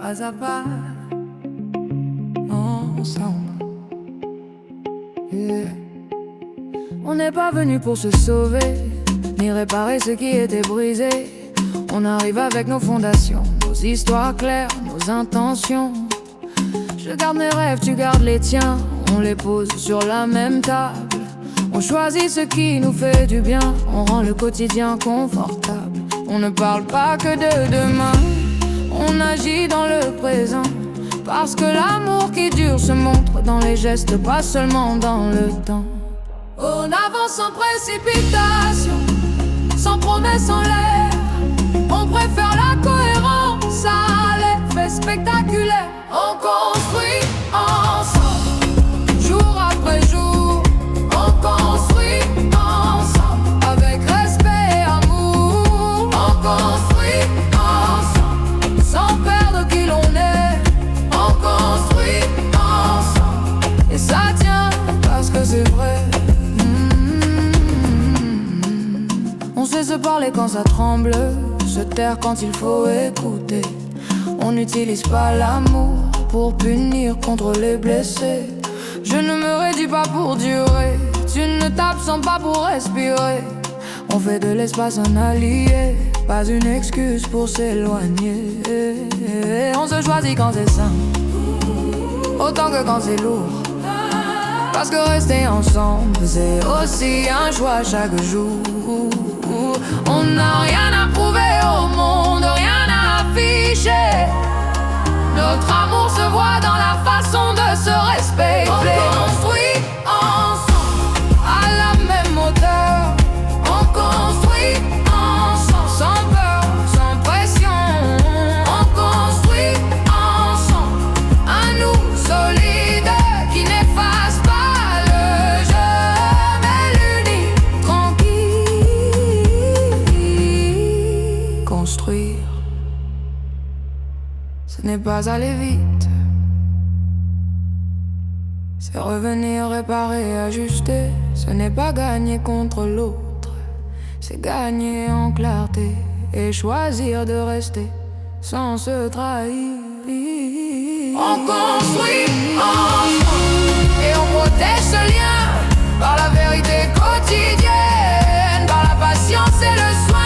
pas à pas, ensemble. Yeah. On n'est pas venu pour se sauver, ni réparer ce qui était brisé. On arrive avec nos fondations, nos histoires claires, nos intentions. Je garde mes rêves, tu gardes les tiens. On les pose sur la même table. On choisit ce qui nous fait du bien. On rend le quotidien confortable. On ne parle pas que de demain, on agit dans le présent. Parce que l'amour qui dure se montre dans les gestes, pas seulement dans le temps. On avance sans précipitation, sans promesse en l'air. On préfère la cohérence à l'effet spectaculaire. On construit ensemble, jour après jour. On construit ensemble, avec respect et amour. On construit ensemble, sans perdre qui l'on est. On construit ensemble, et ça tient parce que c'est vrai. On sait se parler quand ça tremble, se taire quand il faut écouter. On n'utilise pas l'amour pour punir, contrôler, blesser. Je ne me réduis pas pour durer, tu ne t'absentes pas pour respirer. On fait de l'espace un allié, pas une excuse pour s'éloigner. On se choisit quand c'est simple, autant que quand c'est lourd. Parce que rester ensemble, c'est aussi un choix chaque jour. On n'a rien à prouver au monde, rien à afficher. Notre amour se voit dans la façon de se respecter. On construit ensemble, à la même hauteur. On construit ensemble, sans peur, sans pression. On construit ensemble, un nous solide qui n'efface pas le jeu, mais l'unit tranquille. Construire, ce n'est pas aller vite, c'est revenir, réparer, ajuster. Ce n'est pas gagner contre l'autre, c'est gagner en clarté et choisir de rester sans se trahir. On construit ensemble et on protège ce lien par la vérité quotidienne, par la patience et le soin.